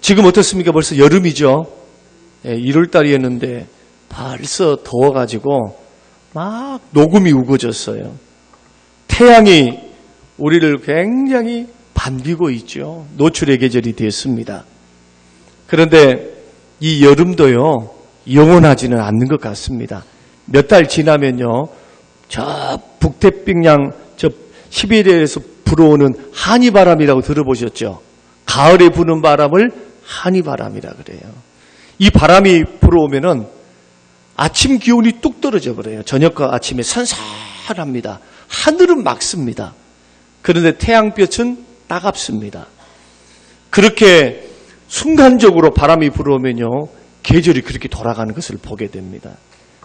지금 어떻습니까? 벌써 여름이죠. 1월달이었는데 벌써 더워가지고 막 녹음이 우거졌어요. 태양이 우리를 굉장히 반기고 있죠. 노출의 계절이 됐습니다. 그런데 이 여름도요, 영원하지는 않는 것 같습니다. 몇 달 지나면요, 저 북태평양 저 시베리아에서 불어오는 한이바람이라고 들어보셨죠? 가을에 부는 바람을 한이바람이라 그래요. 이 바람이 불어오면은 아침 기온이 뚝 떨어져 버려요. 저녁과 아침에 선선합니다. 하늘은 맑습니다. 그런데 태양볕은 따갑습니다. 그렇게 순간적으로 바람이 불어오면요, 계절이 그렇게 돌아가는 것을 보게 됩니다.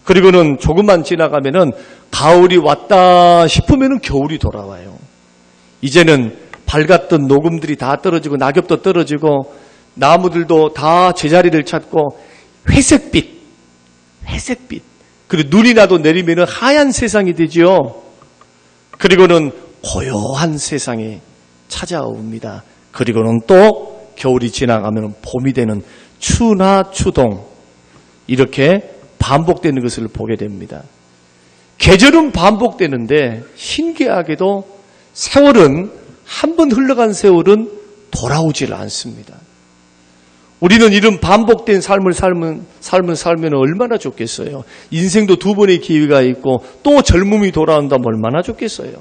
그리고는 조금만 지나가면은 가을이 왔다 싶으면은 겨울이 돌아와요. 이제는 밝았던 녹음들이 다 떨어지고 낙엽도 떨어지고 나무들도 다 제자리를 찾고 회색빛, 그리고 눈이 나도 내리면은 하얀 세상이 되지요. 그리고는 고요한 세상이 찾아옵니다. 그리고는 또 겨울이 지나가면 봄이 되는 추나 추동, 이렇게 반복되는 것을 보게 됩니다. 계절은 반복되는데 신기하게도 세월은, 한 번 흘러간 세월은 돌아오질 않습니다. 우리는 이런 반복된 삶을 살면 얼마나 좋겠어요. 인생도 두 번의 기회가 있고 또 젊음이 돌아온다면 얼마나 좋겠어요.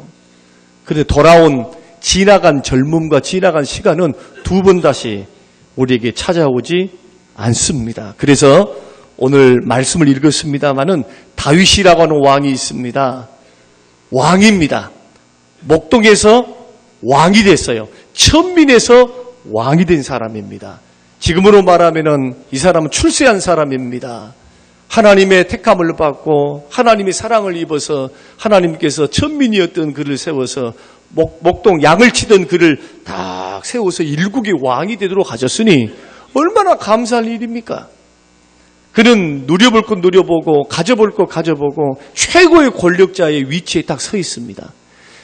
그런데 돌아온 지나간 젊음과 지나간 시간은 두 번 다시 우리에게 찾아오지 않습니다. 그래서 오늘 말씀을 읽었습니다마는 다윗이라고 하는 왕이 있습니다. 왕입니다. 목동에서 왕이 됐어요. 천민에서 왕이 된 사람입니다. 지금으로 말하면은 이 사람은 출세한 사람입니다. 하나님의 택함을 받고 하나님의 사랑을 입어서 하나님께서 천민이었던 그를 세워서 목동 양을 치던 그를 딱 세워서 일국의 왕이 되도록 하셨으니 얼마나 감사할 일입니까? 그는 누려볼 것 누려보고 가져볼 것 가져보고 최고의 권력자의 위치에 딱 서 있습니다.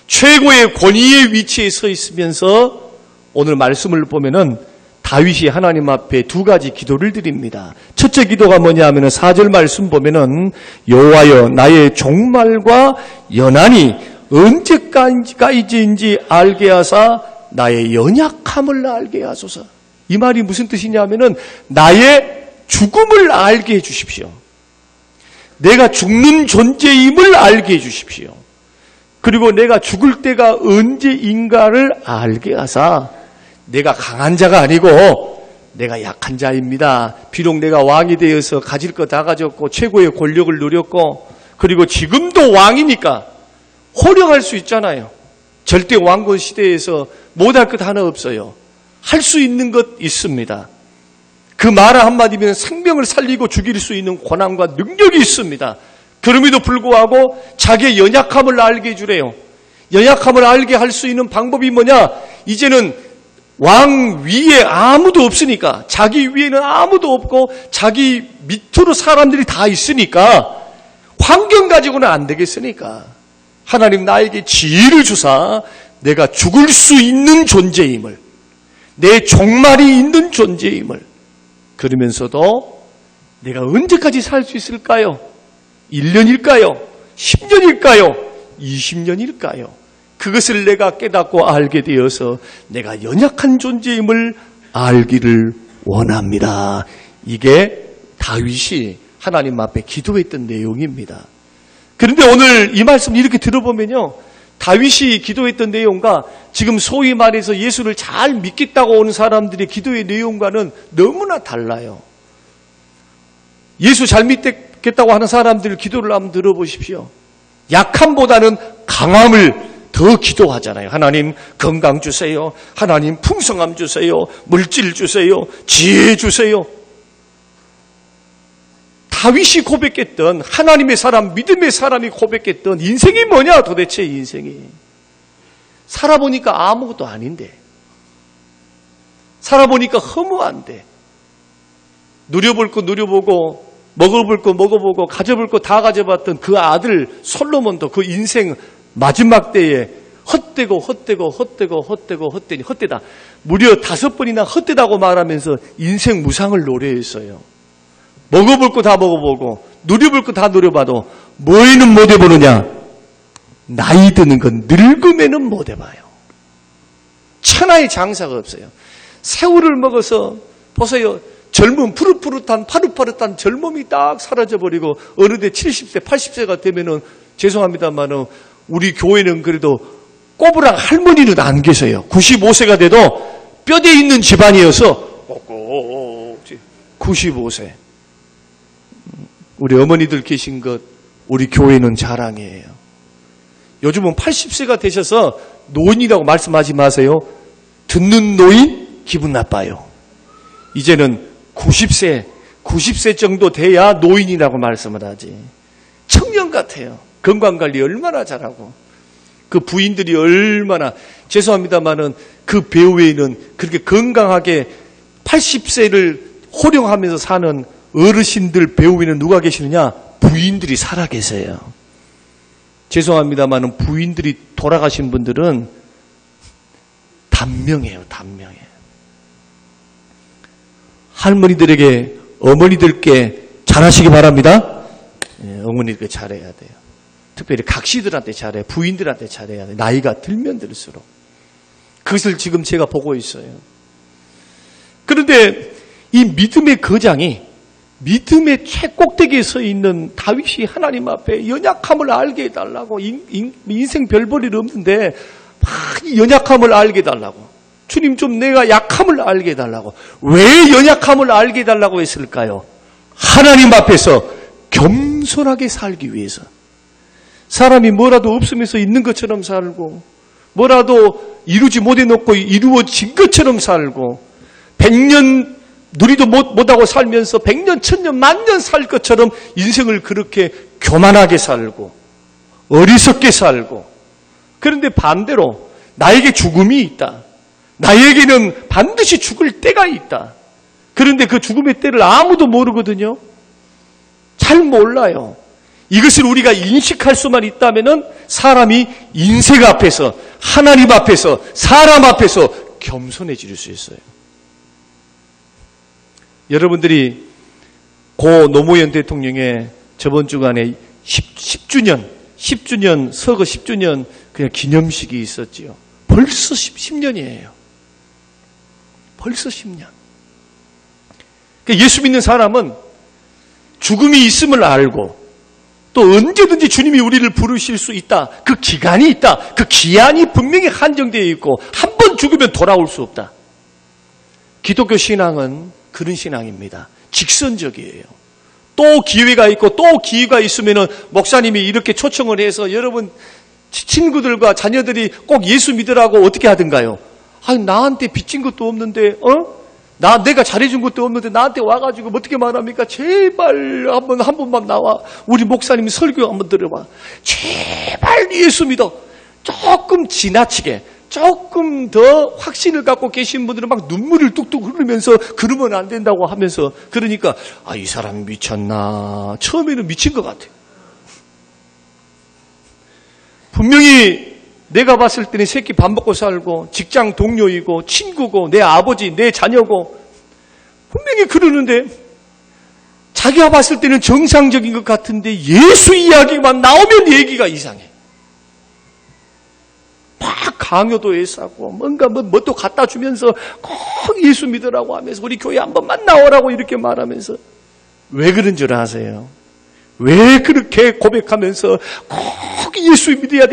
최고의 권위의 위치에 서 있으면서 오늘 말씀을 보면은 다윗이 하나님 앞에 두 가지 기도를 드립니다. 첫째 기도가 뭐냐 하면은 4절 말씀 보면은 여호와여 나의 종말과 연한이 언제까지인지 알게 하사 나의 연약함을 알게 하소서. 이 말이 무슨 뜻이냐 하면은 나의 죽음을 알게 해 주십시오. 내가 죽는 존재임을 알게 해 주십시오. 그리고 내가 죽을 때가 언제인가를 알게 하사 내가 강한 자가 아니고 내가 약한 자입니다. 비록 내가 왕이 되어서 가질 거 다 가졌고 최고의 권력을 누렸고 그리고 지금도 왕이니까 호령할 수 있잖아요. 절대 왕권 시대에서 못할 것 하나 없어요. 할 수 있는 것 있습니다. 그 말 한마디면 생명을 살리고 죽일 수 있는 권한과 능력이 있습니다. 그럼에도 불구하고 자기의 연약함을 알게 해주래요. 연약함을 알게 할 수 있는 방법이 뭐냐? 이제는 왕 위에 아무도 없으니까, 자기 위에는 아무도 없고 자기 밑으로 사람들이 다 있으니까 환경 가지고는 안 되겠으니까 하나님 나에게 지혜를 주사 내가 죽을 수 있는 존재임을, 내 종말이 있는 존재임을, 그러면서도 내가 언제까지 살 수 있을까요? 1년일까요? 10년일까요? 20년일까요? 그것을 내가 깨닫고 알게 되어서 내가 연약한 존재임을 알기를 원합니다. 이게 다윗이 하나님 앞에 기도했던 내용입니다. 그런데 오늘 이 말씀 이렇게 들어보면요, 다윗이 기도했던 내용과 지금 소위 말해서 예수를 잘 믿겠다고 오는 사람들의 기도의 내용과는 너무나 달라요. 예수 잘 믿겠다고 하는 사람들 기도를 한번 들어보십시오. 약함보다는 강함을 더 기도하잖아요. 하나님 건강 주세요. 하나님 풍성함 주세요. 물질 주세요. 지혜 주세요. 다윗이 고백했던, 하나님의 사람, 믿음의 사람이 고백했던 인생이 뭐냐 도대체. 인생이 살아보니까 아무것도 아닌데, 살아보니까 허무한데, 누려볼 거 누려보고 먹어볼 거 먹어보고 가져볼 거 다 가져봤던 그 아들 솔로몬도 그 인생 마지막 때에 헛되니 헛되다. 무려 5번이나 헛되다고 말하면서 인생 무상을 노래했어요. 먹어볼 거 다 먹어보고 누려볼 거 다 누려봐도 뭐에는 못 해보느냐? 나이 드는 건 늙으면은 못 해봐요. 천하의 장사가 없어요. 새우를 먹어서 보세요. 젊은 푸릇푸릇한 파릇파릇한 젊음이 딱 사라져버리고 어느 때 70세 80세가 되면은 죄송합니다만은 우리 교회는 그래도 꼬부랑 할머니는 안 계세요. 95세가 돼도 뼈대 있는 집안이어서 95세. 우리 어머니들 계신 것 우리 교회는 자랑이에요. 요즘은 80세가 되셔서 노인이라고 말씀하지 마세요. 듣는 노인 기분 나빠요. 이제는 90세 정도 돼야 노인이라고 말씀을 하지. 청년 같아요. 건강관리 얼마나 잘하고 그 부인들이 얼마나 죄송합니다만은 그 배우에는 그렇게 건강하게 80세를 호령하면서 사는 어르신들 배우에는 누가 계시느냐? 부인들이 살아 계세요. 죄송합니다만은 부인들이 돌아가신 분들은 단명해요. 할머니들에게 어머니들께 잘하시기 바랍니다. 어머니들께 잘해야 돼요. 특별히 각시들한테 잘해, 부인들한테 잘해야 돼. 나이가 들면 들수록. 그것을 지금 제가 보고 있어요. 그런데 이 믿음의 거장이 믿음의 최꼭대기에 서 있는 다윗이 하나님 앞에 연약함을 알게 해달라고 인생 별 볼일 없는데 막 연약함을 알게 해달라고. 주님 좀 내가 약함을 알게 해달라고. 왜 연약함을 알게 해달라고 했을까요? 하나님 앞에서 겸손하게 살기 위해서. 사람이 뭐라도 없으면서 있는 것처럼 살고 뭐라도 이루지 못해놓고 이루어진 것처럼 살고 100년 누리도 못하고 살면서 100년, 1000년, 만년 살 것처럼 인생을 그렇게 교만하게 살고 어리석게 살고 그런데 반대로 나에게 죽음이 있다. 나에게는 반드시 죽을 때가 있다. 그런데 그 죽음의 때를 아무도 모르거든요. 잘 몰라요. 이것을 우리가 인식할 수만 있다면은 사람이 인생 앞에서 하나님 앞에서 사람 앞에서 겸손해질 수 있어요. 여러분들이 고 노무현 대통령의 저번 주간에 10주년 서거 10주년 그냥 기념식이 있었지요. 벌써 10년이에요. 벌써 10년. 그러니까 예수 믿는 사람은 죽음이 있음을 알고 또 언제든지 주님이 우리를 부르실 수 있다. 그 기간이 있다. 그 기한이 분명히 한정되어 있고 한 번 죽으면 돌아올 수 없다. 기독교 신앙은 그런 신앙입니다. 직선적이에요. 또 기회가 있고 또 기회가 있으면은 목사님이 이렇게 초청을 해서 여러분 친구들과 자녀들이 꼭 예수 믿으라고 어떻게 하든가요? 아니 나한테 빚진 것도 없는데 내가 잘해준 것도 없는데 나한테 와가지고 어떻게 말합니까? 제발 한 번만 나와. 우리 목사님이 설교 한번 들어봐. 제발 예수 믿어. 조금 지나치게 조금 더 확신을 갖고 계신 분들은 막 눈물을 뚝뚝 흐르면서 그러면 안 된다고 하면서 그러니까 이 사람이 미쳤나. 처음에는 미친 것 같아요. 분명히 내가 봤을 때는 새끼 밥 먹고 살고 직장 동료이고 친구고 내 아버지 내 자녀고 분명히 그러는데 자기가 봤을 때는 정상적인 것 같은데 예수 이야기만 나오면 얘기가 이상해. 막 강요도 했고 뭔가 또 갖다 주면서 꼭 예수 믿으라고 하면서 우리 교회 한 번만 나오라고 이렇게 말하면서 왜 그런 줄 아세요? 왜 그렇게 고백하면서 꼭 예수 믿어야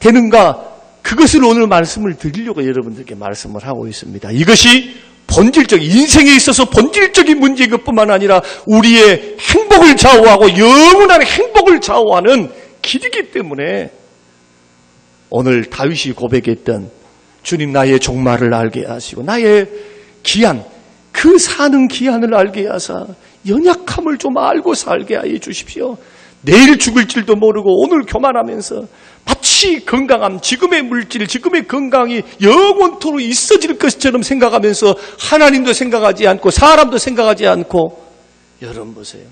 되는가? 그것을 오늘 말씀을 드리려고 여러분들께 말씀을 하고 있습니다. 이것이 인생에 있어서 본질적인 문제인 것뿐만 아니라 우리의 행복을 좌우하고 영원한 행복을 좌우하는 길이기 때문에 오늘 다윗이 고백했던 주님 나의 종말을 알게 하시고 나의 기한, 그 사는 기한을 알게 하사 연약함을 좀 알고 살게 하여 주십시오. 내일 죽을 줄도 모르고 오늘 교만하면서 마치 건강함, 지금의 물질, 지금의 건강이 영원토록 있어질 것처럼 생각하면서 하나님도 생각하지 않고 사람도 생각하지 않고 여러분 보세요.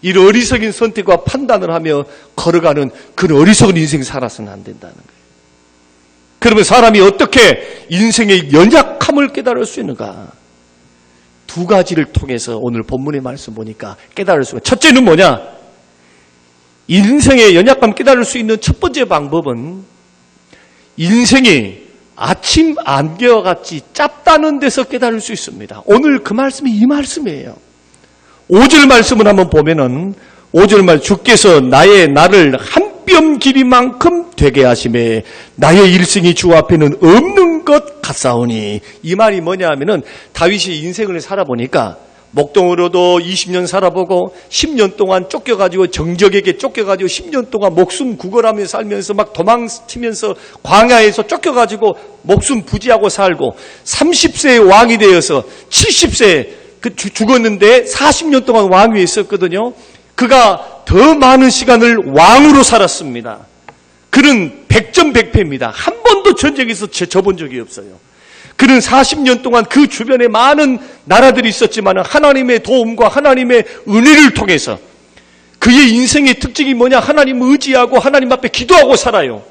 이 어리석은 선택과 판단을 하며 걸어가는 그런 어리석은 인생 살아서는 안 된다는 거예요. 그러면 사람이 어떻게 인생의 연약함을 깨달을 수 있는가? 두 가지를 통해서 오늘 본문의 말씀 보니까 깨달을 수가. 첫째는 뭐냐? 인생의 연약함 깨달을 수 있는 첫 번째 방법은 인생이 아침 안개와 같이 짭다는 데서 깨달을 수 있습니다. 오늘 그 말씀이 이 말씀이에요. 5절 말씀을 한번 보면은 5절 말 주께서 나를 한 뼘 길이만큼 되게 하심에 나의 일생이 주 앞에는 없는 것 같사오니. 이 말이 뭐냐 하면은 다윗이 인생을 살아보니까 목동으로도 20년 살아보고 10년 동안 쫓겨가지고 정적에게 쫓겨가지고 10년 동안 목숨 구걸하며 살면서 막 도망치면서 광야에서 쫓겨가지고 목숨 부지하고 살고 30세에 왕이 되어서 70세에 죽었는데 40년 동안 왕 위에 있었거든요. 그가 더 많은 시간을 왕으로 살았습니다. 그는 백전백패입니다. 한 번도 전쟁에서 져본 적이 없어요. 그는 40년 동안 그 주변에 많은 나라들이 있었지만 하나님의 도움과 하나님의 은혜를 통해서 그의 인생의 특징이 뭐냐? 하나님을 의지하고 하나님 앞에 기도하고 살아요.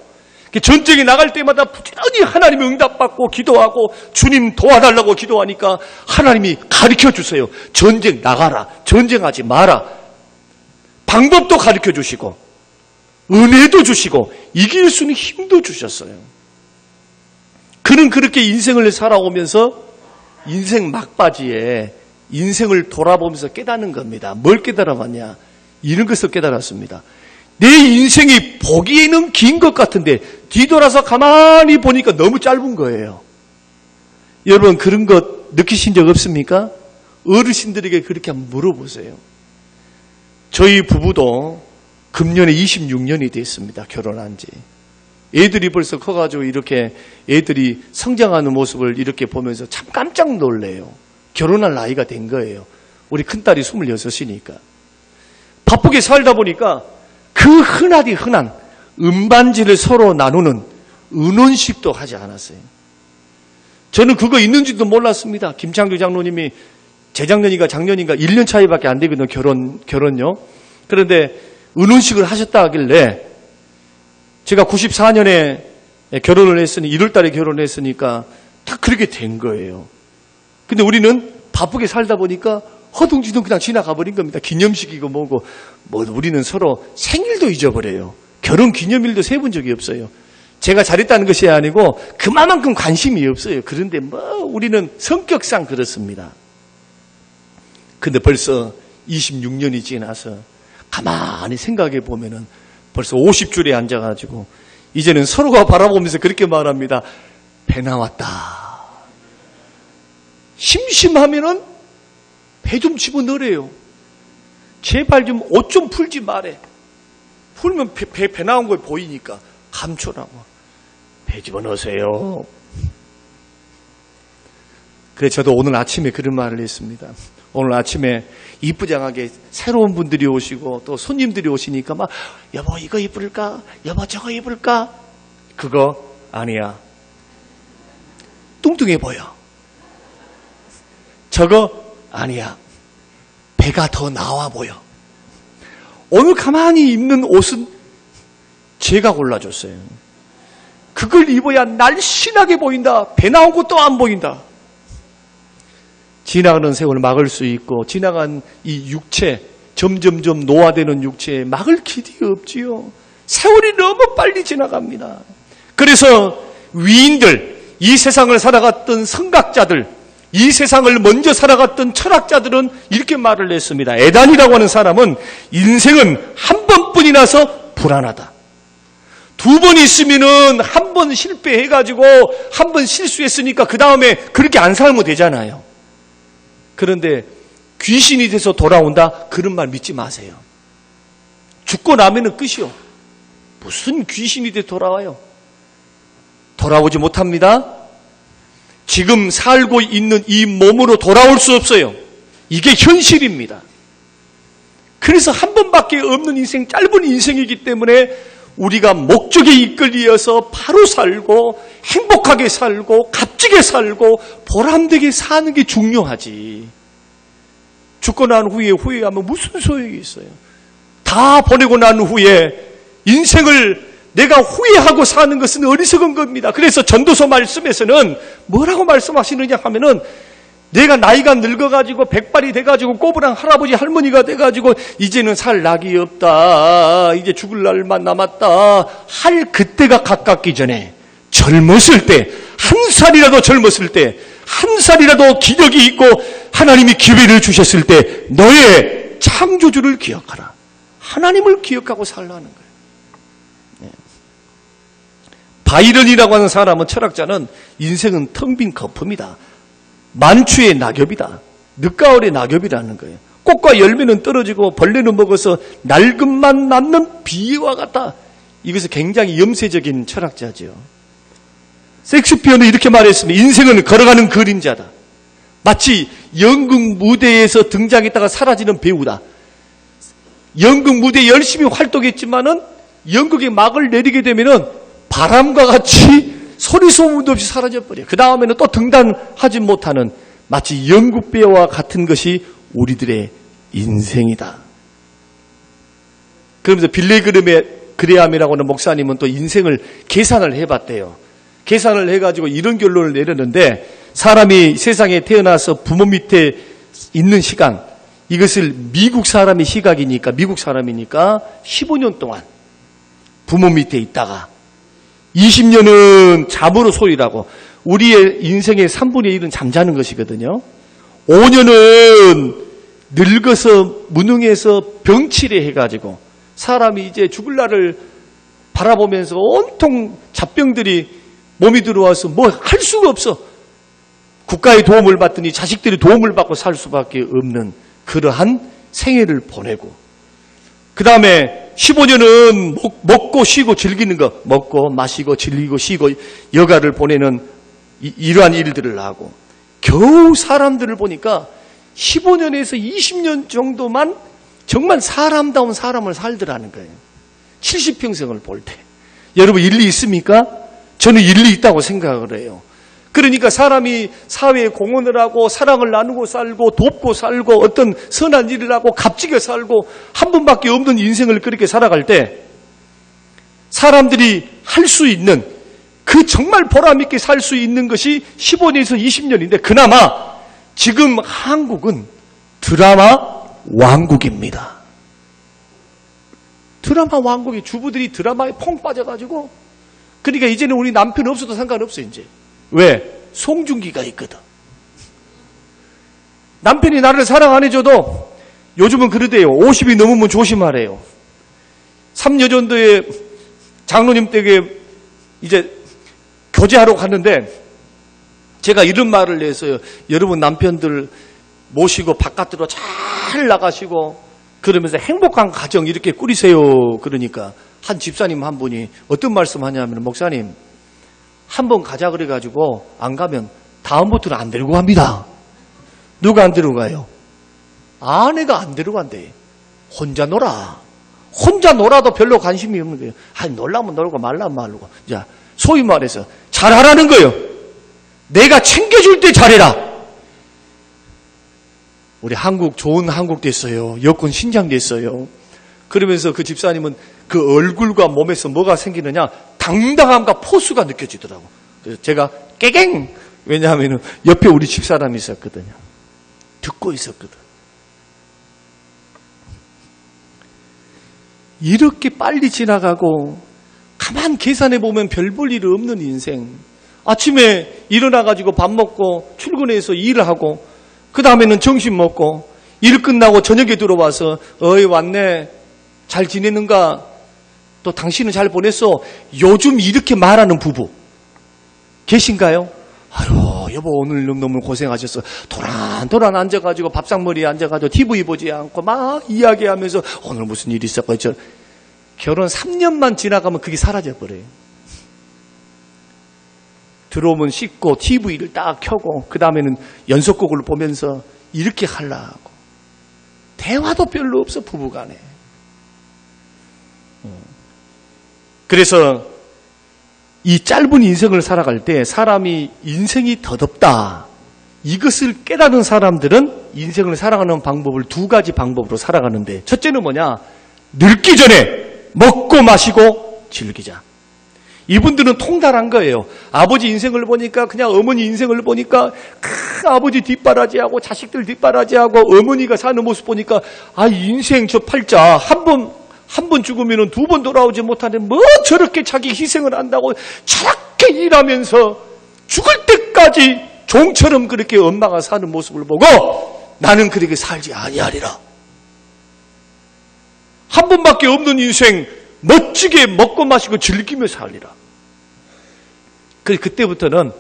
전쟁에 나갈 때마다 부지런히 하나님의 응답받고 기도하고 주님 도와달라고 기도하니까 하나님이 가르쳐 주세요. 전쟁 나가라. 전쟁하지 마라. 방법도 가르쳐 주시고 은혜도 주시고 이길 수 있는 힘도 주셨어요. 그는 그렇게 인생을 살아오면서 인생 막바지에 인생을 돌아보면서 깨닫는 겁니다. 뭘 깨달아봤냐? 이런 것을 깨달았습니다. 내 인생이 보기에는 긴 것 같은데 뒤돌아서 가만히 보니까 너무 짧은 거예요. 여러분 그런 것 느끼신 적 없습니까? 어르신들에게 그렇게 한번 물어보세요. 저희 부부도 금년에 26년이 됐습니다. 결혼한 지. 애들이 벌써 커가지고 이렇게 애들이 성장하는 모습을 이렇게 보면서 참 깜짝 놀래요. 결혼할 나이가 된 거예요. 우리 큰딸이 26이니까. 바쁘게 살다 보니까 그 흔한 음반지를 서로 나누는 은혼식도 하지 않았어요. 저는 그거 있는지도 몰랐습니다. 김창규 장로님이 재작년인가 작년인가 1년 차이밖에 안 되거든요. 결혼요. 그런데 은혼식을 하셨다 하길래 제가 94년에 결혼을 했으니 1월 달에 결혼을 했으니까 다 그렇게 된 거예요. 근데 우리는 바쁘게 살다 보니까 허둥지둥 그냥 지나가 버린 겁니다. 기념식이고 뭐고. 우리는 서로 생일도 잊어버려요. 결혼 기념일도 세본 적이 없어요. 제가 잘했다는 것이 아니고 그만큼 관심이 없어요. 그런데 우리는 성격상 그렇습니다. 근데 벌써 26년이 지나서 가만히 생각해 보면은 벌써 50줄에 앉아가지고 이제는 서로가 바라보면서 그렇게 말합니다. 배 나왔다. 심심하면은 배 좀 집어넣으래요. 제발 좀 옷 좀 풀지 말해. 풀면 배 나온 거 보이니까 감초라고. 배 집어넣으세요. 그래서 저도 오늘 아침에 그런 말을 했습니다. 오늘 아침에 이쁘장하게 새로운 분들이 오시고 또 손님들이 오시니까 막 여보 이거 입을까? 여보 저거 입을까? 그거 아니야. 뚱뚱해 보여. 저거 아니야. 배가 더 나와 보여. 오늘 가만히 입는 옷은 제가 골라줬어요. 그걸 입어야 날씬하게 보인다. 배 나온 것도 안 보인다. 지나가는 세월을 막을 수 있고 지나간 이 육체, 점점점 노화되는 육체에 막을 길이 없지요. 세월이 너무 빨리 지나갑니다. 그래서 위인들, 이 세상을 살아갔던 성각자들, 이 세상을 먼저 살아갔던 철학자들은 이렇게 말을 했습니다. 에단이라고 하는 사람은 인생은 한 번뿐이라서 불안하다. 두 번 있으면은 한 번 실패해가지고 한 번 실수했으니까 그 다음에 그렇게 안 살면 되잖아요. 그런데 귀신이 돼서 돌아온다? 그런 말 믿지 마세요. 죽고 나면은 끝이요. 무슨 귀신이 돼 돌아와요? 돌아오지 못합니다. 지금 살고 있는 이 몸으로 돌아올 수 없어요. 이게 현실입니다. 그래서 한 번밖에 없는 인생, 짧은 인생이기 때문에 우리가 목적에 이끌려서 바로 살고 행복하게 살고 값지게 살고 보람되게 사는 게 중요하지. 죽고 난 후에 후회하면 무슨 소용이 있어요. 다 보내고 난 후에 인생을 내가 후회하고 사는 것은 어리석은 겁니다. 그래서 전도서 말씀에서는 뭐라고 말씀하시느냐 하면은 내가 나이가 늙어가지고 백발이 돼가지고 꼬부랑 할아버지 할머니가 돼가지고 이제는 살 낙이 없다, 이제 죽을 날만 남았다 할 그때가 가깝기 전에 젊었을 때, 한 살이라도 젊었을 때, 한 살이라도 기력이 있고 하나님이 기회를 주셨을 때 너의 창조주를 기억하라. 하나님을 기억하고 살라는 거예요. 바이런이라고 하는 사람은, 철학자는 인생은 텅 빈 거품이다, 만추의 낙엽이다, 늦가을의 낙엽이라는 거예요. 꽃과 열매는 떨어지고 벌레는 먹어서 낡음만 남는 비와 같다. 이것은 굉장히 염세적인 철학자죠. 셰익스피어는 이렇게 말했습니다. 인생은 걸어가는 그림자다. 마치 연극 무대에서 등장했다가 사라지는 배우다. 연극 무대에 열심히 활동했지만은 연극의 막을 내리게 되면은 바람과 같이 소리 소문도 없이 사라져버려요. 그 다음에는 또 등단하지 못하는 마치 연극 배우와 같은 것이 우리들의 인생이다. 그러면서 빌리 그레함이라고 하는 목사님은 또 인생을 계산을 해봤대요. 계산을 해가지고 이런 결론을 내렸는데, 사람이 세상에 태어나서 부모 밑에 있는 시간, 이것을 미국 사람이니까 15년 동안 부모 밑에 있다가 20년은 잠으로 소일하고, 우리의 인생의 3분의 1은 잠자는 것이거든요. 5년은 늙어서 무능해서 병치레 해가지고 사람이 이제 죽을 날을 바라보면서 온통 잡병들이 몸이 들어와서 뭐 할 수가 없어. 국가의 도움을 받더니 자식들이 도움을 받고 살 수밖에 없는 그러한 생애를 보내고, 그 다음에 15년은 먹고 쉬고 즐기는 거, 먹고 마시고 즐기고 쉬고 여가를 보내는 이러한 일들을 하고, 겨우 사람들을 보니까 15년에서 20년 정도만 정말 사람다운 사람을 살더라는 거예요. 70평생을 볼 때. 여러분, 일리 있습니까? 저는 일리 있다고 생각을 해요. 그러니까 사람이 사회에 공헌을 하고 사랑을 나누고 살고 돕고 살고 어떤 선한 일을 하고 값지게 살고 한 번밖에 없는 인생을 그렇게 살아갈 때 사람들이 할 수 있는, 그 정말 보람있게 살 수 있는 것이 15년에서 20년인데, 그나마 지금 한국은 드라마 왕국입니다. 드라마 왕국이, 주부들이 드라마에 펑 빠져가지고, 그러니까 이제는 우리 남편 없어도 상관없어요, 이제. 왜? 송중기가 있거든. 남편이 나를 사랑 안 해줘도 요즘은 그러대요. 50이 넘으면 조심하래요. 3여전도에 장로님 댁에 이제 교제하러 갔는데 제가 이런 말을 했어요. 여러분 남편들 모시고 바깥으로 잘 나가시고 그러면서 행복한 가정 이렇게 꾸리세요. 그러니까 한 집사님 한 분이 어떤 말씀 하냐면, 목사님 한번 가자 그래가지고 안 가면 다음부터는 안 데리고 갑니다. 누가 안 데려가요? 아내가 안 데려간대. 혼자 놀아. 혼자 놀아도 별로 관심이 없는 거예요. 아니, 놀라면 놀고 말라면 말고. 자, 소위 말해서 잘하라는 거예요. 내가 챙겨줄 때 잘해라. 우리 한국 좋은 한국 됐어요. 여권 신장 됐어요. 그러면서 그 집사님은 그 얼굴과 몸에서 뭐가 생기느냐, 당당함과 포스가 느껴지더라고. 그래서 제가 깨갱, 왜냐하면 옆에 우리 집사람이 있었거든요. 듣고 있었거든. 이렇게 빨리 지나가고 가만 계산해 보면 별 볼 일 없는 인생. 아침에 일어나가지고 밥 먹고 출근해서 일을 하고, 그 다음에는 점심 먹고, 일 끝나고 저녁에 들어와서 어이 왔네, 잘 지내는가, 또 당신은 잘 보냈어. 요즘 이렇게 말하는 부부 계신가요? 아유, 여보 오늘 너무 고생하셨어. 도란도란 앉아가지고 밥상머리에 앉아가지고 TV 보지 않고 막 이야기하면서 오늘 무슨 일이 있었고. 결혼 3년만 지나가면 그게 사라져버려요. 들어오면 씻고 TV를 딱 켜고 그 다음에는 연속곡을 보면서 이렇게 하려고. 대화도 별로 없어, 부부간에. 그래서 이 짧은 인생을 살아갈 때 사람이 인생이 덧없다, 이것을 깨닫는 사람들은 인생을 살아가는 방법을 두 가지 방법으로 살아가는데, 첫째는 뭐냐? 늙기 전에 먹고 마시고 즐기자. 이분들은 통달한 거예요. 아버지 인생을 보니까, 그냥 어머니 인생을 보니까 아버지 뒷바라지하고 자식들 뒷바라지하고 어머니가 사는 모습 보니까 인생 저 팔자 한 번 죽으면 두 번 돌아오지 못하는 뭐 저렇게 자기 희생을 한다고 저렇게 일하면서 죽을 때까지 종처럼 그렇게 엄마가 사는 모습을 보고 나는 그렇게 살지 아니하리라. 한 번밖에 없는 인생 멋지게 먹고 마시고 즐기며 살리라. 그때부터는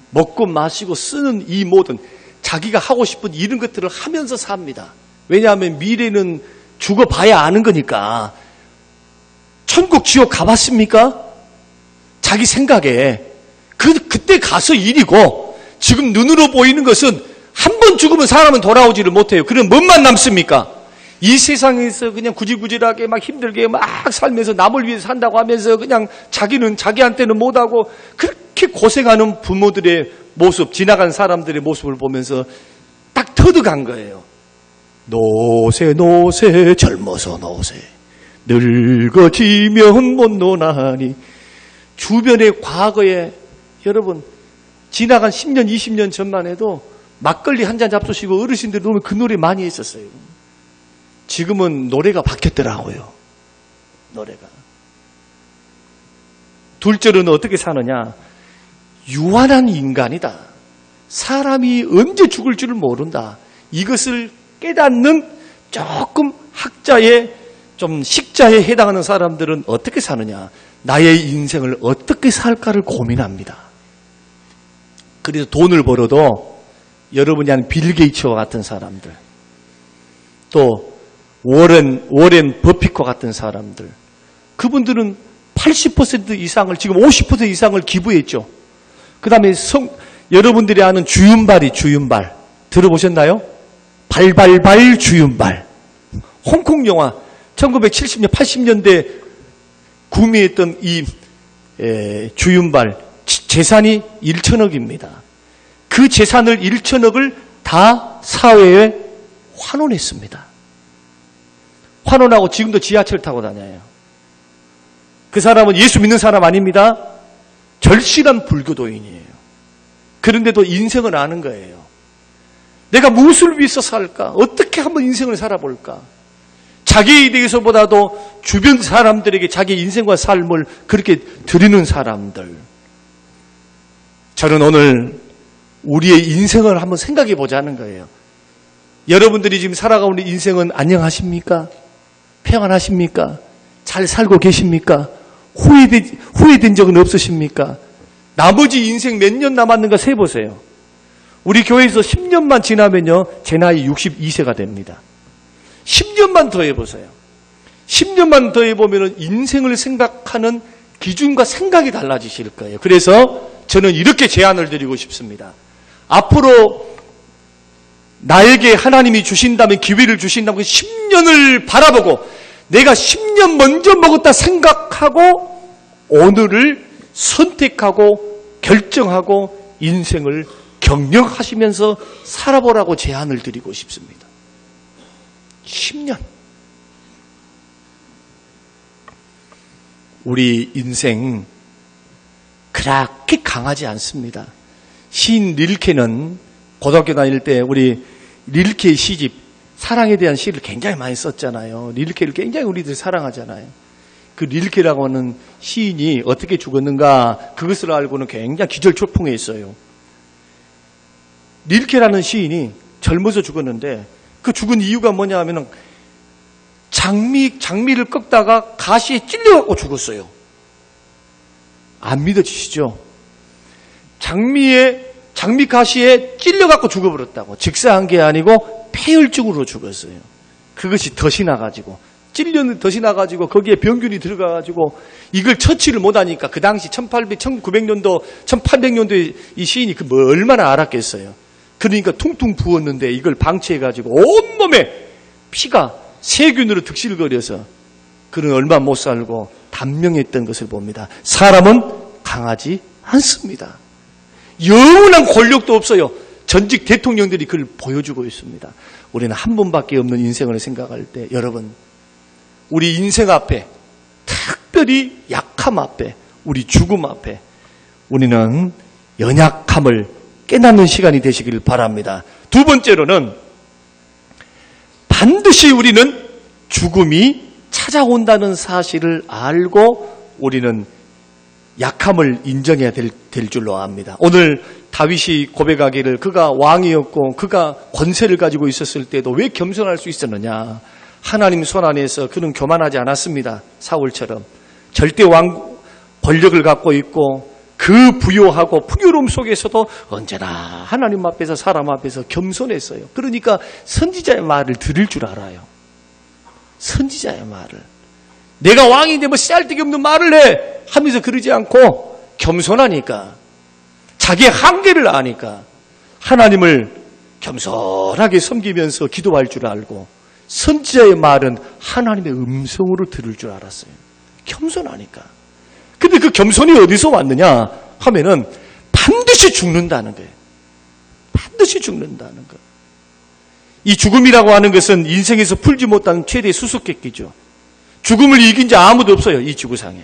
먹고 마시고 쓰는 이 모든 자기가 하고 싶은 이런 것들을 하면서 삽니다. 왜냐하면 미래는 죽어봐야 아는 거니까. 천국 지옥 가봤습니까? 자기 생각에 그때 가서 일이고, 지금 눈으로 보이는 것은 한 번 죽으면 사람은 돌아오지를 못해요. 그럼 뭔만 남습니까? 이 세상에서 그냥 구질구질하게 막 힘들게 막 살면서 남을 위해서 산다고 하면서 그냥 자기는 자기한테는 못하고 그렇게 고생하는 부모들의 모습, 지나간 사람들의 모습을 보면서 딱 터득한 거예요. 노세 노세 젊어서 노세 늙어지면 못 노나니. 주변의 과거에 여러분 지나간 10년 20년 전만 해도 막걸리 한 잔 잡수시고 어르신들 보면 그 노래 많이 했었어요. 지금은 노래가 바뀌었더라고요. 노래가. 둘째로는 어떻게 사느냐. 유한한 인간이다. 사람이 언제 죽을 줄을 모른다. 이것을 깨닫는 조금 학자의 좀 식자에 해당하는 사람들은 어떻게 사느냐. 나의 인생을 어떻게 살까를 고민합니다. 그래서 돈을 벌어도 여러분이 아는 빌 게이츠와 같은 사람들, 또 워렌 버핏과 같은 사람들, 그분들은 80% 이상을, 지금 50% 이상을 기부했죠. 그 다음에 여러분들이 아는 주윤발 들어보셨나요? 발발발 주윤발. 홍콩 영화 1970년 80년대 구매했던 이 주윤발 재산이 1천억입니다. 그 재산을 1천억을 다 사회에 환원했습니다. 환원하고 지금도 지하철 타고 다녀요. 그 사람은 예수 믿는 사람 아닙니다. 절실한 불교도인이에요. 그런데도 인생을 아는 거예요. 내가 무엇을 위해서 살까? 어떻게 한번 인생을 살아볼까? 자기에 대해서보다도 주변 사람들에게 자기 인생과 삶을 그렇게 드리는 사람들. 저는 오늘 우리의 인생을 한번 생각해 보자는 거예요. 여러분들이 지금 살아가는 인생은 안녕하십니까? 평안하십니까? 잘 살고 계십니까? 후회된 적은 없으십니까? 나머지 인생 몇 년 남았는가 세보세요. 우리 교회에서 10년만 지나면요, 제 나이 62세가 됩니다. 10년만 더 해보세요. 10년만 더 해보면 인생을 생각하는 기준과 생각이 달라지실 거예요. 그래서 저는 이렇게 제안을 드리고 싶습니다. 앞으로 나에게 하나님이 주신다면, 기회를 주신다면 10년을 바라보고 내가 10년 먼저 먹었다 생각하고 오늘을 선택하고 결정하고 인생을 경영하시면서 살아보라고 제안을 드리고 싶습니다. 10년. 우리 인생 그렇게 강하지 않습니다. 시인 릴케는 고등학교 다닐 때 우리 릴케의 시집 사랑에 대한 시를 굉장히 많이 썼잖아요. 릴케를 굉장히 우리들이 사랑하잖아요. 그 릴케라고 하는 시인이 어떻게 죽었는가 그것을 알고는 굉장히 기절초풍했어요. 릴케라는 시인이 젊어서 죽었는데 그 죽은 이유가 뭐냐 하면 장미를 꺾다가 가시에 찔려갖고 죽었어요. 안 믿어지시죠? 장미 가시에 찔려갖고 죽어버렸다고. 직사한 게 아니고 폐혈증으로 죽었어요. 그것이 덫이 나가지고, 덫이 나가지고 거기에 병균이 들어가가지고 이걸 처치를 못하니까 그 당시 1900년도, 1800년도에 이 시인이 얼마나 알았겠어요. 그러니까 퉁퉁 부었는데 이걸 방치해가지고 온몸에 피가 세균으로 득실거려서 그는 얼마 못 살고 단명했던 것을 봅니다. 사람은 강하지 않습니다. 영원한 권력도 없어요. 전직 대통령들이 그걸 보여주고 있습니다. 우리는 한 번밖에 없는 인생을 생각할 때 여러분, 우리 인생 앞에 탁 특별히 약함 앞에, 우리 죽음 앞에 우리는 연약함을 깨닫는 시간이 되시길 바랍니다. 두 번째로는 반드시 우리는 죽음이 찾아온다는 사실을 알고 우리는 약함을 인정해야 될 줄로 압니다. 오늘 다윗이 고백하기를 그가 왕이었고 그가 권세를 가지고 있었을 때도 왜 겸손할 수 있었느냐. 하나님 손 안에서 그는 교만하지 않았습니다. 사울처럼 절대 왕 권력을 갖고 있고 그 부요하고 풍요로움 속에서도 언제나 하나님 앞에서 사람 앞에서 겸손했어요. 그러니까 선지자의 말을 들을 줄 알아요. 선지자의 말을. 내가 왕인데 뭐 씨알데기 없는 말을 해 하면서 그러지 않고 겸손하니까, 자기의 한계를 아니까 하나님을 겸손하게 섬기면서 기도할 줄 알고, 선지자의 말은 하나님의 음성으로 들을 줄 알았어요. 겸손하니까. 근데 그 겸손이 어디서 왔느냐 하면은 반드시 죽는다는 거예요. 반드시 죽는다는 거. 이 죽음이라고 하는 것은 인생에서 풀지 못한 최대의 수수께끼죠. 죽음을 이긴 자 아무도 없어요, 이 지구상에.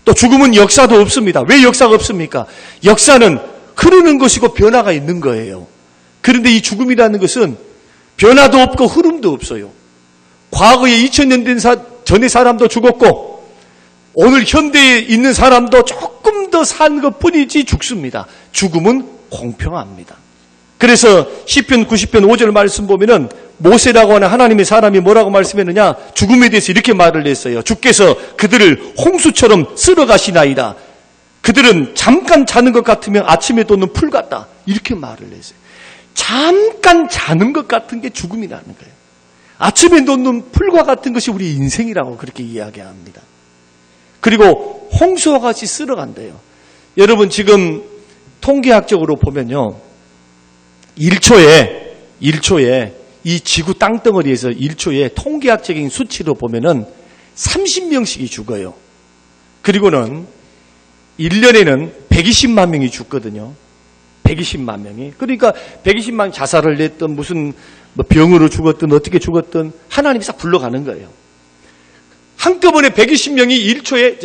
또 죽음은 역사도 없습니다. 왜 역사가 없습니까? 역사는 흐르는 것이고 변화가 있는 거예요. 그런데 이 죽음이라는 것은 변화도 없고 흐름도 없어요. 과거에 2000년 된 전의 사람도 죽었고 오늘 현대에 있는 사람도 조금 더 산 것뿐이지 죽습니다. 죽음은 공평합니다. 그래서 시편 90편 5절 말씀 보면은 모세라고 하는 하나님의 사람이 뭐라고 말씀했느냐? 죽음에 대해서 이렇게 말을 했어요. 주께서 그들을 홍수처럼 쓸어가시나이다. 그들은 잠깐 자는 것 같으면 아침에 돋는 풀 같다. 이렇게 말을 했어요. 잠깐 자는 것 같은 게 죽음이라는 거예요. 아침에 돋는 풀과 같은 것이 우리 인생이라고 그렇게 이야기합니다. 그리고 홍수와 같이 쓸어간대요. 여러분 지금 통계학적으로 보면요. 1초에 이 지구 땅덩어리에서 1초에 통계학적인 수치로 보면은 30명씩이 죽어요. 그리고는 1년에는 120만 명이 죽거든요. 120만 명이. 그러니까 120만 자살을 했던 무슨 병으로 죽었든 어떻게 죽었든 하나님이 싹 불러가는 거예요. 한꺼번에 120명이 1초에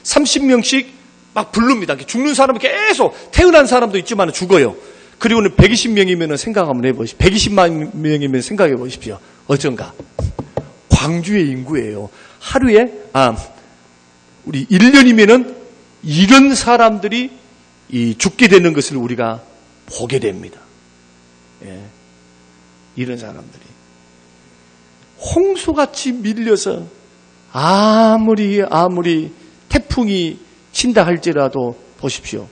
30명씩 막 부릅니다. 죽는 사람은 계속 태어난 사람도 있지만 죽어요. 그리고는 120명이면 생각 한번 해보십시오. 120만 명이면 생각해 보십시오. 어쩐가. 광주의 인구예요. 하루에, 우리 1년이면은 이런 사람들이 죽게 되는 것을 우리가 보게 됩니다. 예. 이런 사람들이. 홍수같이 밀려서 아무리 태풍이 친다 할지라도 보십시오.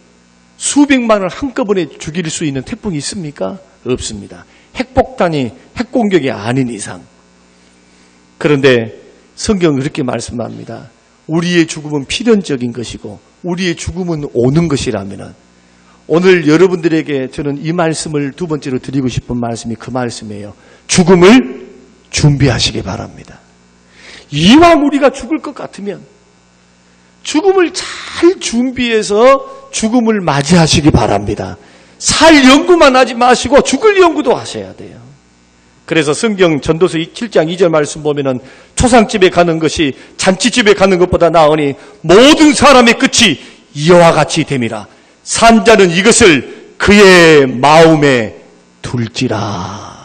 수백만을 한꺼번에 죽일 수 있는 태풍이 있습니까? 없습니다. 핵폭탄이 핵공격이 아닌 이상. 그런데 성경은 그렇게 말씀합니다. 우리의 죽음은 필연적인 것이고 우리의 죽음은 오는 것이라면 오늘 여러분들에게 저는 이 말씀을 두 번째로 드리고 싶은 말씀이 그 말씀이에요. 죽음을 준비하시기 바랍니다. 이왕 우리가 죽을 것 같으면 죽음을 잘 준비해서 죽음을 맞이하시기 바랍니다. 살 연구만 하지 마시고 죽을 연구도 하셔야 돼요. 그래서 성경 전도서 7장 2절 말씀 보면은 초상집에 가는 것이 잔치집에 가는 것보다 나으니 모든 사람의 끝이 이와 같이 됨이라. 산자는 이것을 그의 마음에 둘지라.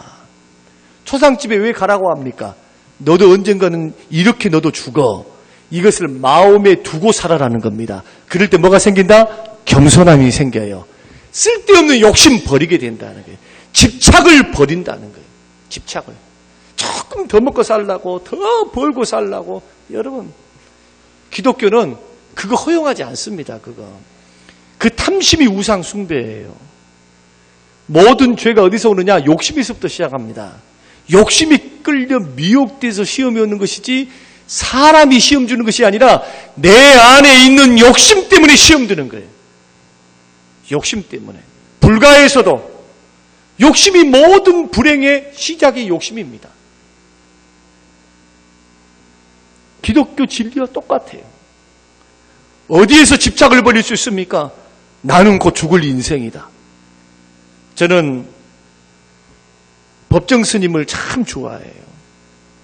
초상집에 왜 가라고 합니까? 너도 언젠가는 이렇게 너도 죽어. 이것을 마음에 두고 살아라는 겁니다. 그럴 때 뭐가 생긴다? 겸손함이 생겨요. 쓸데없는 욕심 버리게 된다는 거예요. 집착을 버린다는 거예요. 집착을. 조금 더 먹고 살라고, 더 벌고 살라고. 여러분, 기독교는 그거 허용하지 않습니다. 그 탐심이 우상 숭배예요. 모든 죄가 어디서 오느냐? 욕심에서부터 시작합니다. 욕심이 끌려 미혹돼서 시험이 오는 것이지 사람이 시험 주는 것이 아니라 내 안에 있는 욕심 때문에 시험 드는 거예요. 욕심 때문에. 불가에서도 욕심이 모든 불행의 시작이 욕심입니다. 기독교 진리와 똑같아요. 어디에서 집착을 버릴 수 있습니까? 나는 곧 죽을 인생이다. 저는 법정 스님을 참 좋아해요.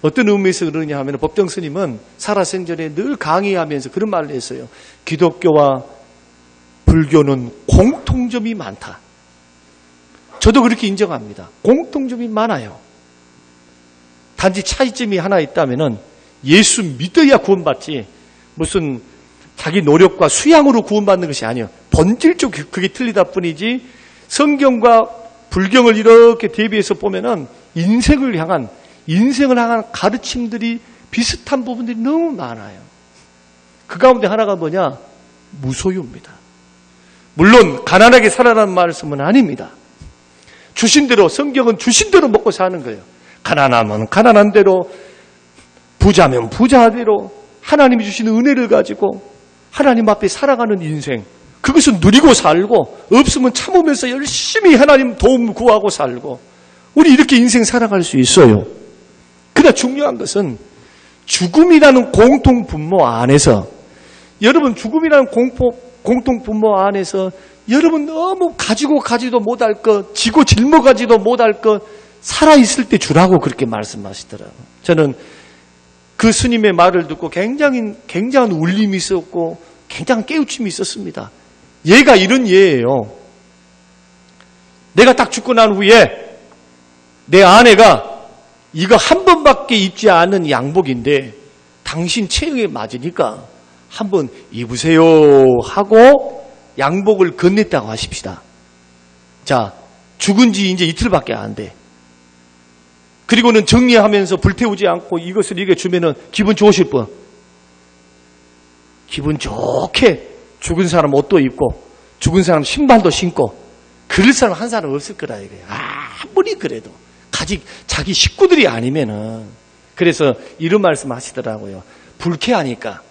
어떤 의미에서 그러냐 하면 법정 스님은 살아생전에 늘 강의하면서 그런 말을 했어요. 기독교와 불교는 공통점이 많다. 저도 그렇게 인정합니다. 공통점이 많아요. 단지 차이점이 하나 있다면은 예수 믿어야 구원받지 무슨 자기 노력과 수양으로 구원받는 것이 아니에요. 본질적으로 그게 틀리다 뿐이지 성경과 불경을 이렇게 대비해서 보면은 인생을 향한 가르침들이 비슷한 부분들이 너무 많아요. 그 가운데 하나가 뭐냐? 무소유입니다. 물론 가난하게 살아라는 말씀은 아닙니다. 주신 대로, 성경은 주신 대로 먹고 사는 거예요. 가난하면 가난한 대로, 부자면 부자대로 하나님이 주시는 은혜를 가지고 하나님 앞에 살아가는 인생, 그것은 누리고 살고 없으면 참으면서 열심히 하나님 도움 구하고 살고 우리 이렇게 인생 살아갈 수 있어요. 그러나 중요한 것은 죽음이라는 공통분모 안에서, 여러분 죽음이라는 공통분모 안에서 여러분 너무 가지도 못할 것, 지고 짊어가지도 못할 것 살아있을 때 주라고 그렇게 말씀하시더라고요. 저는 그 스님의 말을 듣고 굉장한 울림이 있었고 굉장한 깨우침이 있었습니다. 얘가 이런 예예요. 내가 딱 죽고 난 후에 내 아내가 이거 한 번밖에 입지 않은 양복인데 당신 체형에 맞으니까 한번 입으세요 하고 양복을 건넸다고 하십시다. 자, 죽은 지 이제 이틀밖에 안 돼. 그리고는 정리하면서 불태우지 않고 이것을 이게 주면은 기분 좋으실 분. 기분 좋게 죽은 사람 옷도 입고 죽은 사람 신발도 신고 그럴 사람 한 사람 없을 거라 이거예요. 아무리 그래도 자기 식구들이 아니면은. 그래서 이런 말씀 하시더라고요. 불쾌하니까,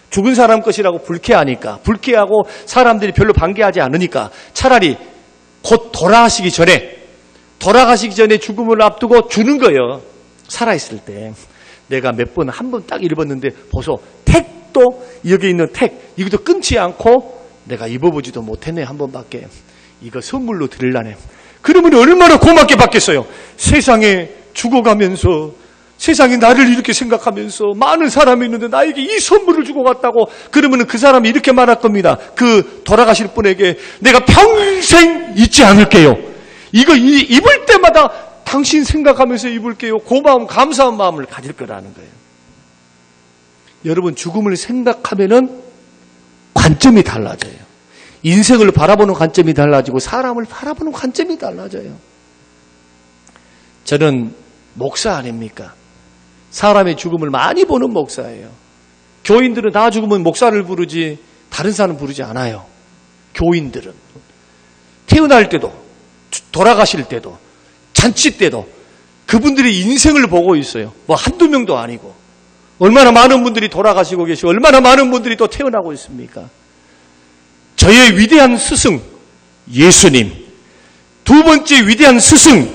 죽은 사람 것이라고 불쾌하고 사람들이 별로 반개하지 않으니까 차라리 곧 돌아가시기 전에 죽음을 앞두고 주는 거예요. 살아있을 때. 내가 한 번 딱 입었는데 보소, 택도 여기 있는 택 이것도 끊지 않고 내가 입어보지도 못했네. 한 번밖에. 이거 선물로 드리려네. 그러면 얼마나 고맙게 받겠어요. 세상에 죽어가면서, 세상에 나를 이렇게 생각하면서 많은 사람이 있는데 나에게 이 선물을 주고 갔다고. 그러면 그 사람이 이렇게 말할 겁니다. 그 돌아가실 분에게 내가 평생 잊지 않을게요. 이거 입을 때마다 당신 생각하면서 입을게요. 고마움, 감사한 마음을 가질 거라는 거예요. 여러분, 죽음을 생각하면은 관점이 달라져요. 인생을 바라보는 관점이 달라지고 사람을 바라보는 관점이 달라져요. 저는 목사 아닙니까? 사람의 죽음을 많이 보는 목사예요. 교인들은 다 죽으면 목사를 부르지 다른 사람 부르지 않아요. 교인들은 태어날 때도 돌아가실 때도 잔치 때도 그분들의 인생을 보고 있어요. 뭐 한두 명도 아니고. 얼마나 많은 분들이 돌아가시고 계시고 얼마나 많은 분들이 또 태어나고 있습니까? 저의 위대한 스승 예수님, 두 번째 위대한 스승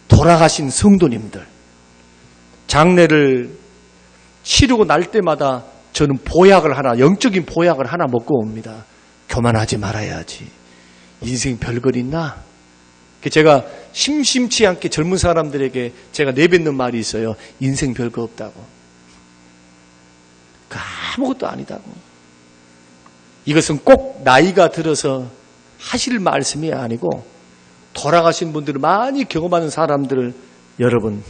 돌아가신 성도님들, 장례를 치르고 날 때마다 저는 영적인 보약을 하나 먹고 옵니다. 교만하지 말아야지. 인생 별걸 있나? 제가 심심치 않게 젊은 사람들에게 제가 내뱉는 말이 있어요. 인생 별거 없다고. 아무것도 아니다고. 이것은 꼭 나이가 들어서 하실 말씀이 아니고 돌아가신 분들을 많이 경험하는 사람들을 여러분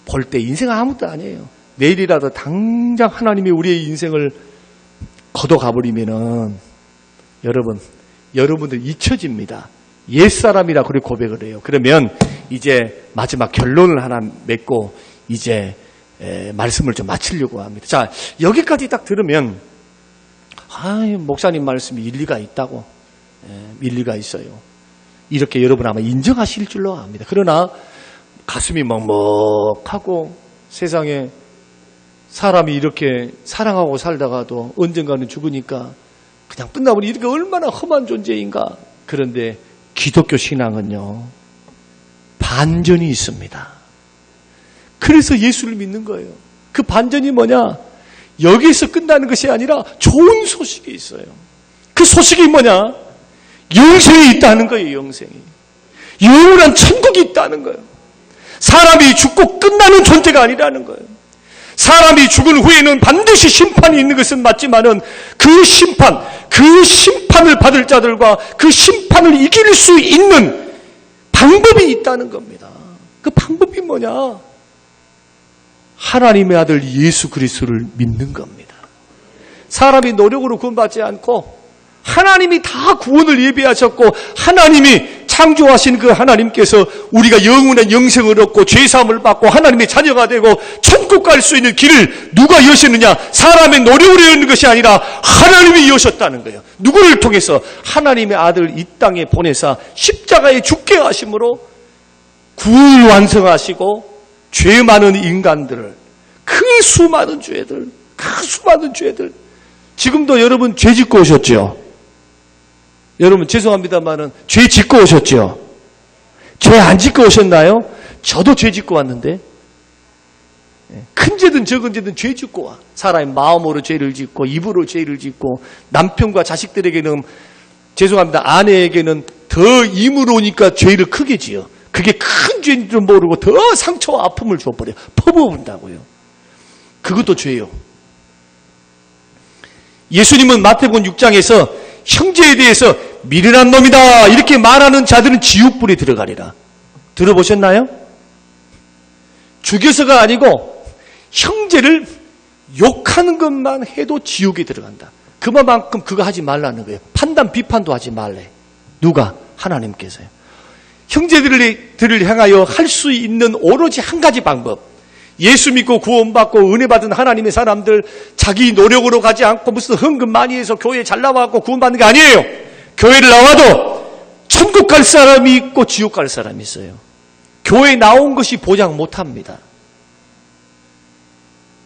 볼 때 인생 아무것도 아니에요. 내일이라도 당장 하나님이 우리의 인생을 걷어가버리면은 여러분들 잊혀집니다. 옛사람이라 그렇게 고백을 해요. 그러면 이제 마지막 결론을 하나 맺고 이제 말씀을 좀 마치려고 합니다. 자, 여기까지 딱 들으면 목사님 말씀이 일리가 있다고. 일리가 있어요. 이렇게 여러분 아마 인정하실 줄로 압니다. 그러나 가슴이 먹먹하고 세상에 사람이 이렇게 사랑하고 살다가도 언젠가는 죽으니까 그냥 끝나버리 이렇게 얼마나 험한 존재인가. 그런데 기독교 신앙은요, 반전이 있습니다. 그래서 예수를 믿는 거예요. 그 반전이 뭐냐? 여기서 끝나는 것이 아니라 좋은 소식이 있어요. 그 소식이 뭐냐? 영생이 있다는 거예요. 영생이. 영원한 천국이 있다는 거예요. 사람이 죽고 끝나는 존재가 아니라는 거예요. 사람이 죽은 후에는 반드시 심판이 있는 것은 맞지만은 그 심판을 받을 자들과 그 심판을 이길 수 있는 방법이 있다는 겁니다. 그 방법이 뭐냐? 하나님의 아들 예수 그리스도를 믿는 겁니다. 사람이 노력으로 구원받지 않고 하나님이 다 구원을 예비하셨고 하나님이 창조하신 그 하나님께서 우리가 영원한 영생을 얻고 죄사함을 받고 하나님의 자녀가 되고 천국 갈 수 있는 길을 누가 여셨느냐? 사람의 노력으로 여는 것이 아니라 하나님이 여셨다는 거예요. 누구를 통해서? 하나님의 아들 이 땅에 보내사 십자가에 죽게 하심으로 구원을 완성하시고 죄 많은 인간들을 그 수많은 죄들 지금도 여러분 죄 짓고 오셨죠? 여러분 죄송합니다만은 죄 짓고 오셨죠? 죄 안 짓고 오셨나요? 저도 죄 짓고 왔는데 큰 죄든 적은 죄든 죄 짓고 와. 사람의 마음으로 죄를 짓고 입으로 죄를 짓고 남편과 자식들에게는 죄송합니다. 아내에게는 더 힘으로 오니까 죄를 크게 지어. 그게 큰 죄인 줄 모르고 더 상처와 아픔을 줘버려. 퍼부은다고요. 그것도 죄요. 예수님은 마태복음 6장에서 형제에 대해서 미련한 놈이다 이렇게 말하는 자들은 지옥불에 들어가리라. 들어보셨나요? 죽여서가 아니고 형제를 욕하는 것만 해도 지옥에 들어간다. 그만큼 그거 하지 말라는 거예요. 판단 비판도 하지 말래. 누가? 하나님께서요. 형제들을 향하여 할 수 있는 오로지 한 가지 방법. 예수 믿고 구원받고 은혜 받은 하나님의 사람들 자기 노력으로 가지 않고 무슨 헌금 많이 해서 교회에 잘 나와갖고 구원받는 게 아니에요. 교회를 나와도 천국 갈 사람이 있고 지옥 갈 사람이 있어요. 교회에 나온 것이 보장 못합니다.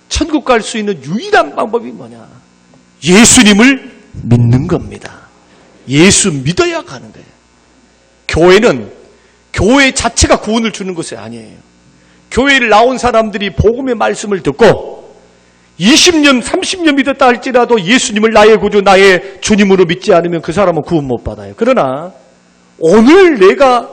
천국 갈 수 있는 유일한 방법이 뭐냐? 예수님을 믿는 겁니다. 예수 믿어야 가는 거예요. 교회는 교회 자체가 구원을 주는 것이 아니에요. 교회를 나온 사람들이 복음의 말씀을 듣고 20년, 30년 믿었다 할지라도 예수님을 나의 구주, 나의 주님으로 믿지 않으면 그 사람은 구원 못 받아요. 그러나 오늘 내가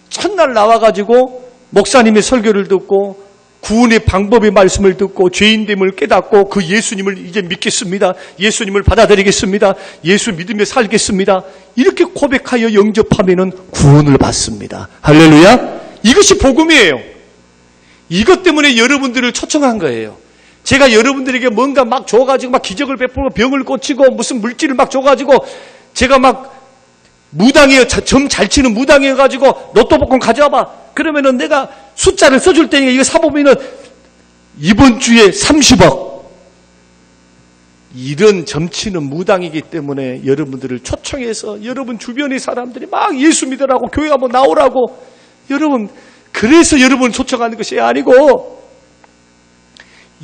첫날 나와가지고 목사님의 설교를 듣고 구원의 방법의 말씀을 듣고 죄인됨을 깨닫고 그 예수님을 이제 믿겠습니다. 예수님을 받아들이겠습니다. 예수 믿으며 살겠습니다. 이렇게 고백하여 영접하면 구원을 받습니다. 할렐루야. 이것이 복음이에요. 이것 때문에 여러분들을 초청한 거예요. 제가 여러분들에게 뭔가 막 줘가지고 막 기적을 베풀고 병을 고치고 무슨 물질을 막 줘가지고 제가 막 무당이에요. 점 잘 치는 무당이어가지고 로또 복권 가져와봐. 그러면은 내가 숫자를 써줄 테니까 이거 사보면은 이번 주에 30억. 이런 점치는 무당이기 때문에 여러분들을 초청해서 여러분 주변의 사람들이 막 예수 믿으라고 교회 한번 나오라고 여러분 그래서 여러분을 초청하는 것이 아니고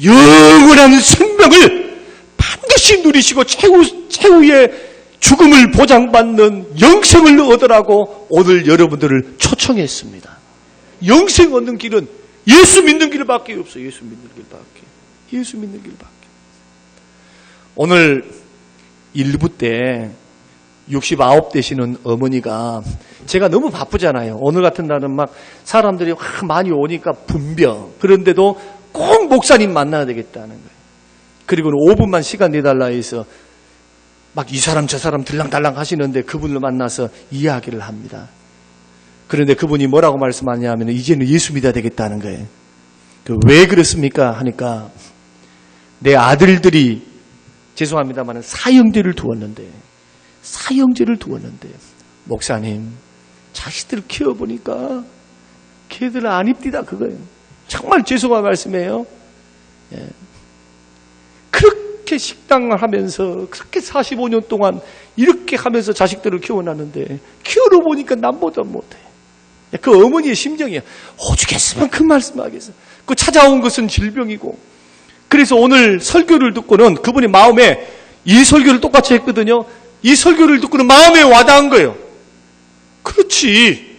영원한 생명을 반드시 누리시고 최후의 죽음을 보장받는 영생을 얻으라고 오늘 여러분들을 초청했습니다. 영생 얻는 길은 예수 믿는 길밖에 없어요. 예수 믿는 길밖에. 오늘 일부 때 69 되시는 어머니가 제가 너무 바쁘잖아요. 오늘 같은 날은 막 사람들이 많이 오니까 분벼. 그런데도 꼭 목사님 만나야 되겠다는 거예요. 그리고 5분만 시간 내달라 해서 막 이 사람 저 사람 들랑달랑 하시는데 그분을 만나서 이야기를 합니다. 그런데 그분이 뭐라고 말씀하냐면 이제는 예수 믿어야 되겠다는 거예요. 왜 그렇습니까? 하니까 내 아들들이 죄송합니다만 사형제를 두었는데 목사님 자식들 키워보니까 걔들 안 입디다 그거예요. 정말 죄송한 말씀이에요. 예. 그렇게 식당을 하면서 그렇게 45년 동안 이렇게 하면서 자식들을 키워놨는데 키워보니까 남보다 못해. 그 어머니의 심정이야. 오죽했으면 그 말씀하겠어. 그 찾아온 것은 질병이고. 그래서 오늘 설교를 듣고는 그분이 마음에 이 설교를 똑같이 했거든요. 이 설교를 듣고는 마음에 와닿은 거예요. 그렇지.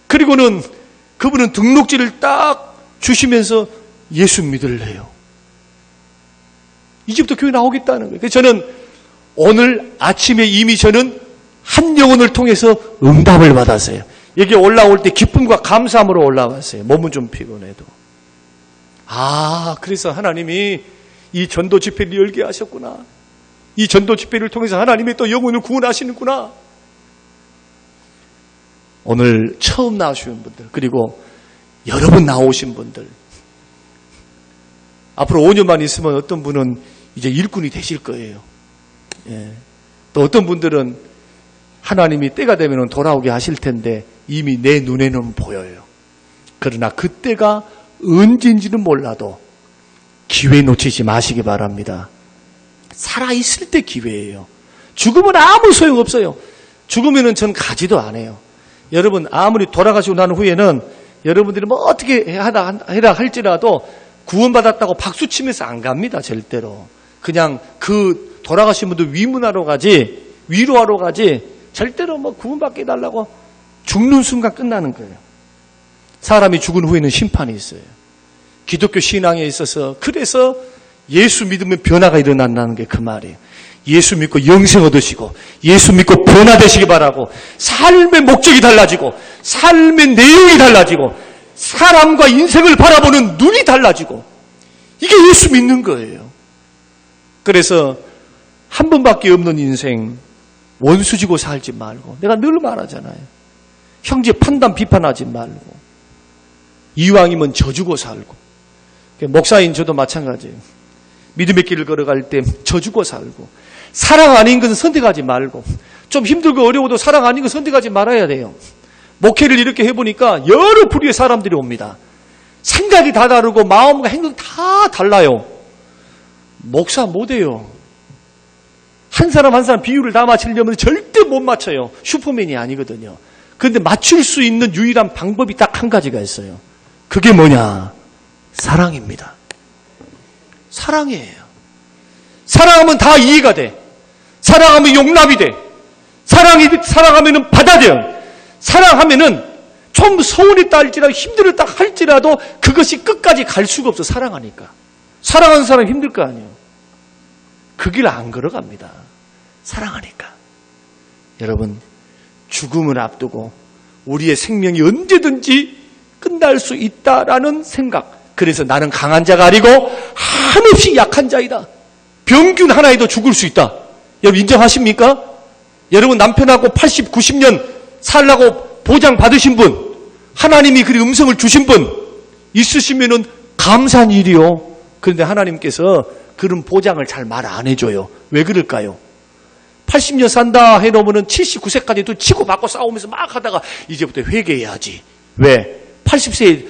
그리고는 그분은 등록지를 딱 주시면서 예수 믿을래요. 이제부터 교회 나오겠다는 거예요. 그래서 저는 오늘 아침에 이미 저는 한 영혼을 통해서 응답을 받았어요. 여기 올라올 때 기쁨과 감사함으로 올라왔어요. 몸은 좀 피곤해도. 그래서 하나님이 이 전도 집회를 열게 하셨구나. 이 전도 집회를 통해서 하나님이 또 영혼을 구원하시는구나. 오늘 처음 나오신 분들, 그리고 여러 번 나오신 분들, 앞으로 5년만 있으면 어떤 분은 이제 일꾼이 되실 거예요. 예. 또 어떤 분들은 하나님이 때가 되면 돌아오게 하실 텐데 이미 내 눈에는 보여요. 그러나 그때가 언제인지는 몰라도 기회 놓치지 마시기 바랍니다. 살아있을 때 기회예요. 죽으면 아무 소용없어요. 죽으면 전 가지도 않아요. 여러분, 아무리 돌아가시고 난 후에는 여러분들이 뭐 어떻게 해라 할지라도 구원받았다고 박수치면서 안 갑니다. 절대로. 그냥 그 돌아가신 분들 위문하러 가지, 위로하러 가지, 절대로 뭐 구원받게 해달라고 죽는 순간 끝나는 거예요. 사람이 죽은 후에는 심판이 있어요. 기독교 신앙에 있어서 그래서 예수 믿으면 변화가 일어난다는 게 그 말이에요. 예수 믿고 영생 얻으시고 예수 믿고 변화되시기 바라고 삶의 목적이 달라지고 삶의 내용이 달라지고 사람과 인생을 바라보는 눈이 달라지고 이게 예수 믿는 거예요. 그래서 한 번밖에 없는 인생 원수 지고 살지 말고 내가 늘 말하잖아요. 형제 판단 비판하지 말고 이왕이면 져주고 살고 목사인 저도 마찬가지예요. 믿음의 길을 걸어갈 때 져주고 살고 사랑 아닌 것은 선택하지 말고 좀 힘들고 어려워도 사랑 아닌 것 선택하지 말아야 돼요. 목회를 이렇게 해보니까 여러 부류의 사람들이 옵니다. 생각이 다 다르고 마음과 행동 다 달라요. 목사 못해요. 한 사람 한 사람 비율을 다 맞추려면 절대 못 맞춰요. 슈퍼맨이 아니거든요. 그런데 맞출 수 있는 유일한 방법이 딱 한 가지가 있어요. 그게 뭐냐? 사랑입니다. 사랑이에요. 사랑하면 다 이해가 돼. 사랑하면 용납이 돼. 사랑하면 받아들여. 사랑하면은 좀 서운했다 할지라도 힘들었다 할지라도 그것이 끝까지 갈 수가 없어. 사랑하니까. 사랑하는 사람 힘들 거 아니에요. 그 길 안 걸어갑니다. 사랑하니까. 여러분, 죽음을 앞두고 우리의 생명이 언제든지 끝날 수 있다라는 생각. 그래서 나는 강한 자가 아니고 한없이 약한 자이다. 병균 하나에도 죽을 수 있다. 여러분 인정하십니까? 여러분 남편하고 80, 90년 살라고 보장 받으신 분, 하나님이 그 음성을 주신 분 있으시면은 감사한 일이요. 그런데 하나님께서 그런 보장을 잘 말 안 해줘요. 왜 그럴까요? 80년 산다 해놓으면 79세까지도 치고받고 싸우면서 막 하다가 이제부터 회개해야지. 왜? 80세에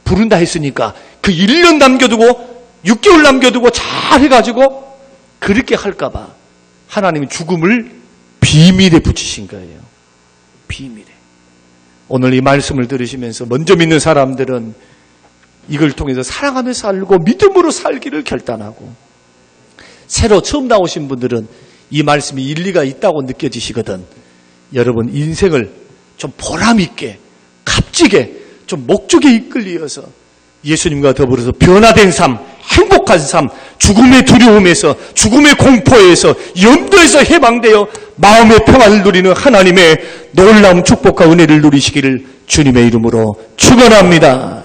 부른다 했으니까 그 1년 남겨두고 6개월 남겨두고 잘 해가지고 그렇게 할까봐 하나님이 죽음을 비밀에 붙이신 거예요. 비밀에. 오늘 이 말씀을 들으시면서 먼저 믿는 사람들은 이걸 통해서 사랑하며 살고 믿음으로 살기를 결단하고 새로 처음 나오신 분들은 이 말씀이 일리가 있다고 느껴지시거든. 여러분 인생을 좀 보람 있게 값지게 좀 목적에 이끌리어서 예수님과 더불어서 변화된 삶, 행복한 삶, 죽음의 두려움에서 죽음의 공포에서 염두에서 해방되어 마음의 평안을 누리는 하나님의 놀라운 축복과 은혜를 누리시기를 주님의 이름으로 축원합니다.